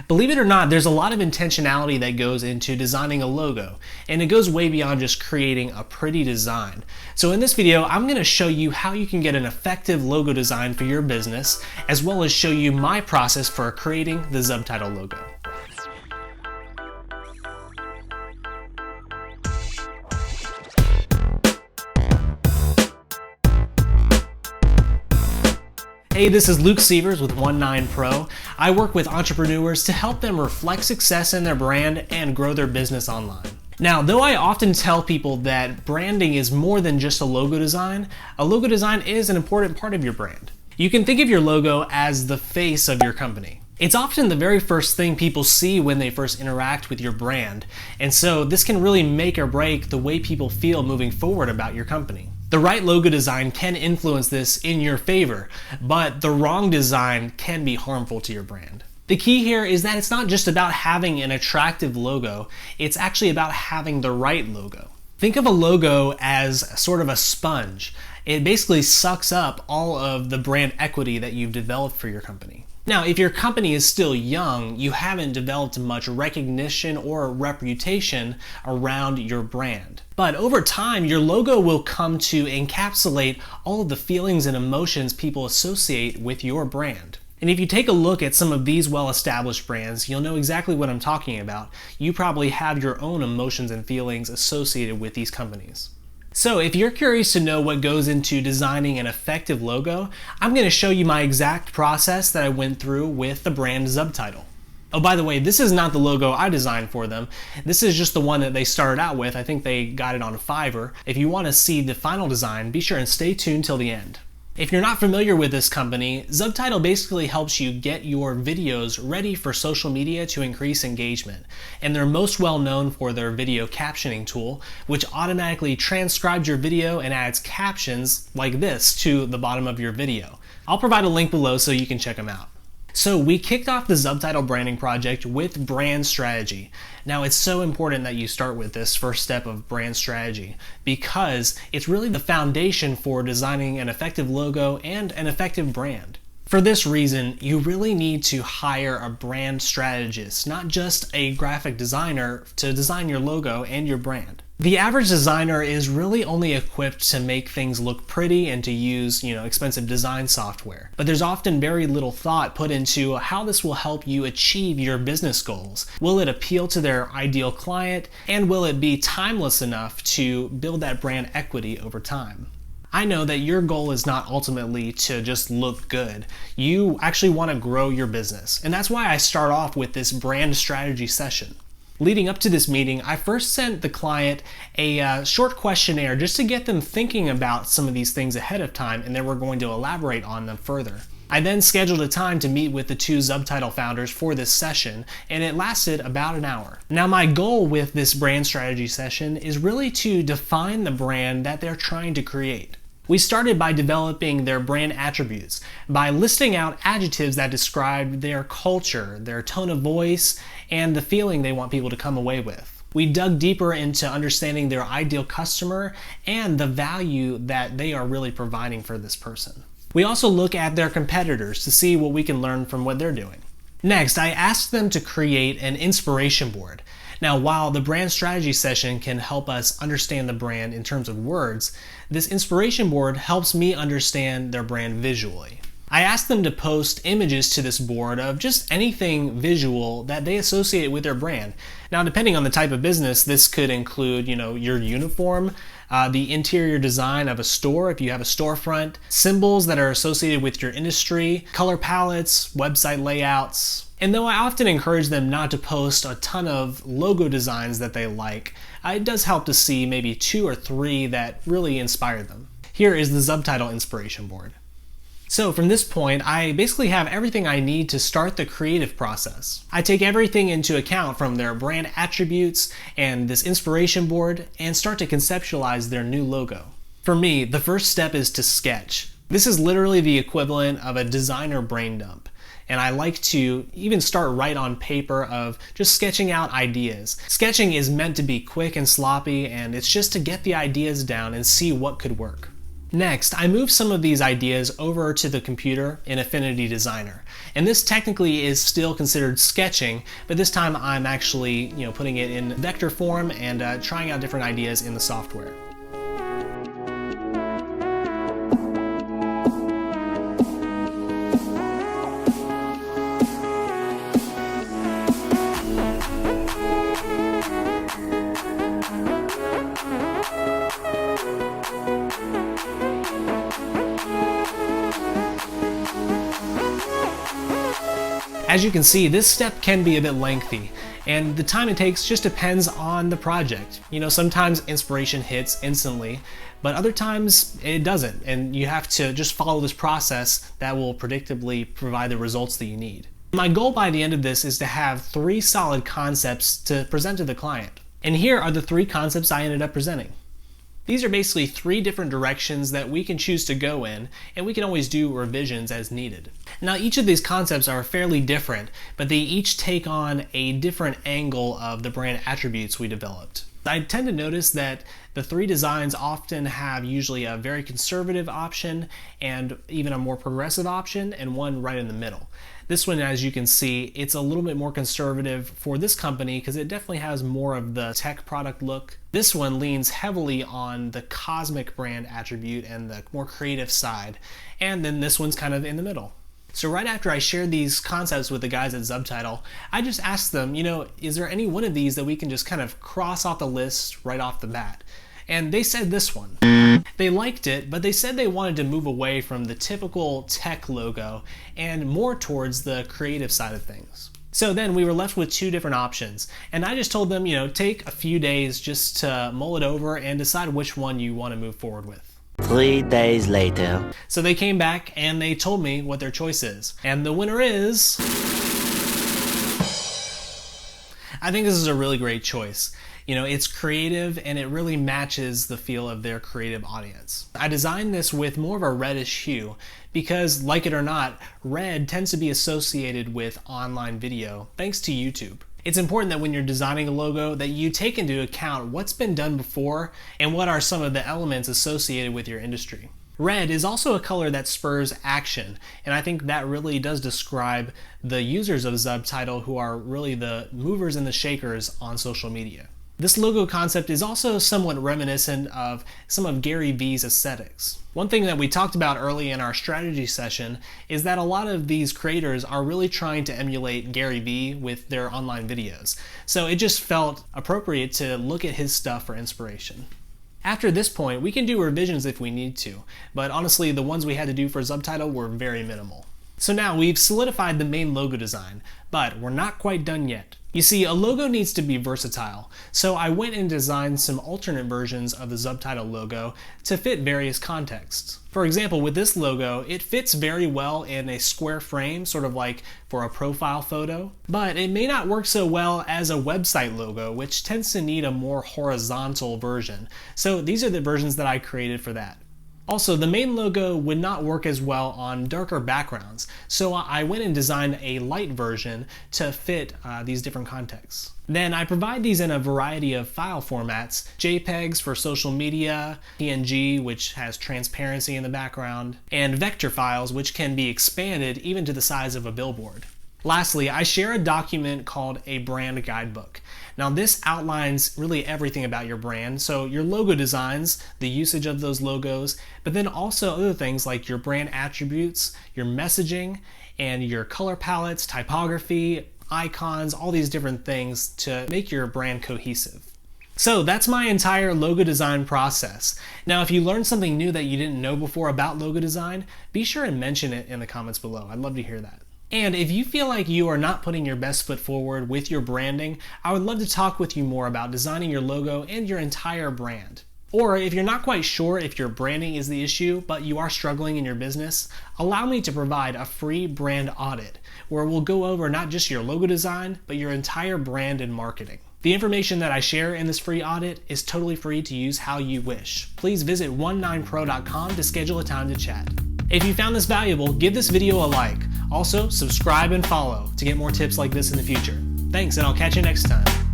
Believe it or not, there's a lot of intentionality that goes into designing a logo, and it goes way beyond just creating a pretty design. So in this video, I'm going to show you how you can get an effective logo design for your business, as well as show you my process for creating the Zubtitle logo. Hey, this is Luke Seavers with 19 Pro. I work with entrepreneurs to help them reflect success in their brand and grow their business online. Now, though I often tell people that branding is more than just a logo design is an important part of your brand. You can think of your logo as the face of your company. It's often the very first thing people see when they first interact with your brand, and so this can really make or break the way people feel moving forward about your company. The right logo design can influence this in your favor, but the wrong design can be harmful to your brand. The key here is that it's not just about having an attractive logo, it's actually about having the right logo. Think of a logo as sort of a sponge. It basically sucks up all of the brand equity that you've developed for your company. Now, if your company is still young, you haven't developed much recognition or reputation around your brand. But over time, your logo will come to encapsulate all of the feelings and emotions people associate with your brand. And if you take a look at some of these well-established brands, you'll know exactly what I'm talking about. You probably have your own emotions and feelings associated with these companies. So if you're curious to know what goes into designing an effective logo, I'm going to show you my exact process that I went through with the brand Zubtitle. Oh, by the way, this is not the logo I designed for them. This is just the one that they started out with. I think they got it on Fiverr. If you want to see the final design, be sure and stay tuned till the end. If you're not familiar with this company, Zubtitle basically helps you get your videos ready for social media to increase engagement. And they're most well known for their video captioning tool, which automatically transcribes your video and adds captions like this to the bottom of your video. I'll provide a link below so you can check them out. So we kicked off the Zubtitle branding project with brand strategy. Now, it's so important that you start with this first step of brand strategy because it's really the foundation for designing an effective logo and an effective brand. For this reason, you really need to hire a brand strategist, not just a graphic designer, to design your logo and your brand. The average designer is really only equipped to make things look pretty and to use, expensive design software. But there's often very little thought put into how this will help you achieve your business goals. Will it appeal to their ideal client? And will it be timeless enough to build that brand equity over time? I know that your goal is not ultimately to just look good. You actually want to grow your business. And that's why I start off with this brand strategy session. Leading up to this meeting, I first sent the client a short questionnaire just to get them thinking about some of these things ahead of time, and then we're going to elaborate on them further. I then scheduled a time to meet with the two Zubtitle founders for this session, and it lasted about an hour. Now, my goal with this brand strategy session is really to define the brand that they're trying to create. We started by developing their brand attributes, by listing out adjectives that describe their culture, their tone of voice, and the feeling they want people to come away with. We dug deeper into understanding their ideal customer and the value that they are really providing for this person. We also look at their competitors to see what we can learn from what they're doing. Next, I asked them to create an inspiration board. Now, while the brand strategy session can help us understand the brand in terms of words, this inspiration board helps me understand their brand visually. I asked them to post images to this board of just anything visual that they associate with their brand. Now, depending on the type of business, this could include, your uniform, the interior design of a store if you have a storefront, symbols that are associated with your industry, color palettes, website layouts. And though I often encourage them not to post a ton of logo designs that they like, it does help to see maybe 2 or 3 that really inspire them. Here is the Zubtitle inspiration board. So from this point, I basically have everything I need to start the creative process. I take everything into account from their brand attributes and this inspiration board and start to conceptualize their new logo. For me, the first step is to sketch. This is literally the equivalent of a designer brain dump. And I like to even start right on paper of just sketching out ideas. Sketching is meant to be quick and sloppy, and it's just to get the ideas down and see what could work. Next, I moved some of these ideas over to the computer in Affinity Designer. And this technically is still considered sketching, but this time I'm actually putting it in vector form and trying out different ideas in the software. As you can see, this step can be a bit lengthy, and the time it takes just depends on the project. Sometimes inspiration hits instantly, but other times it doesn't, and you have to just follow this process that will predictably provide the results that you need. My goal by the end of this is to have 3 solid concepts to present to the client. And here are the 3 concepts I ended up presenting. These are basically 3 different directions that we can choose to go in, and we can always do revisions as needed. Now, each of these concepts are fairly different, but they each take on a different angle of the brand attributes we developed. I tend to notice that the 3 designs often have usually a very conservative option and even a more progressive option, and one right in the middle. This one, as you can see, it's a little bit more conservative for this company because it definitely has more of the tech product look. This one leans heavily on the cosmic brand attribute and the more creative side. And then this one's kind of in the middle. So right after I shared these concepts with the guys at Zubtitle, I just asked them, is there any one of these that we can just kind of cross off the list right off the bat? And they said this one. They liked it, but they said they wanted to move away from the typical tech logo and more towards the creative side of things. So then we were left with 2 different options, and I just told them, take a few days just to mull it over and decide which one you want to move forward with. 3 days later. So they came back and they told me what their choice is. And the winner is... I think this is a really great choice. It's creative and it really matches the feel of their creative audience. I designed this with more of a reddish hue because, like it or not, red tends to be associated with online video thanks to YouTube. It's important that when you're designing a logo that you take into account what's been done before and what are some of the elements associated with your industry. Red is also a color that spurs action, and I think that really does describe the users of Zubtitle, who are really the movers and the shakers on social media. This logo concept is also somewhat reminiscent of some of Gary Vee's aesthetics. One thing that we talked about early in our strategy session is that a lot of these creators are really trying to emulate Gary Vee with their online videos. So it just felt appropriate to look at his stuff for inspiration. After this point, we can do revisions if we need to, but honestly, the ones we had to do for Zubtitle were very minimal. So now we've solidified the main logo design, but we're not quite done yet. You see, a logo needs to be versatile, so I went and designed some alternate versions of the Zubtitle logo to fit various contexts. For example, with this logo, it fits very well in a square frame, sort of like for a profile photo, but it may not work so well as a website logo, which tends to need a more horizontal version. So these are the versions that I created for that. Also, the main logo would not work as well on darker backgrounds, so I went and designed a light version to fit these different contexts. Then I provide these in a variety of file formats: JPEGs for social media, PNG, which has transparency in the background, and vector files, which can be expanded even to the size of a billboard. Lastly, I share a document called a brand guidebook. Now this outlines really everything about your brand, so your logo designs, the usage of those logos, but then also other things like your brand attributes, your messaging, and your color palettes, typography, icons, all these different things to make your brand cohesive. So that's my entire logo design process. Now if you learned something new that you didn't know before about logo design, be sure and mention it in the comments below. I'd love to hear that. And if you feel like you are not putting your best foot forward with your branding, I would love to talk with you more about designing your logo and your entire brand. Or if you're not quite sure if your branding is the issue, but you are struggling in your business, allow me to provide a free brand audit where we'll go over not just your logo design, but your entire brand and marketing. The information that I share in this free audit is totally free to use how you wish. Please visit 19pro.com to schedule a time to chat. If you found this valuable, give this video a like. Also, subscribe and follow to get more tips like this in the future. Thanks, and I'll catch you next time.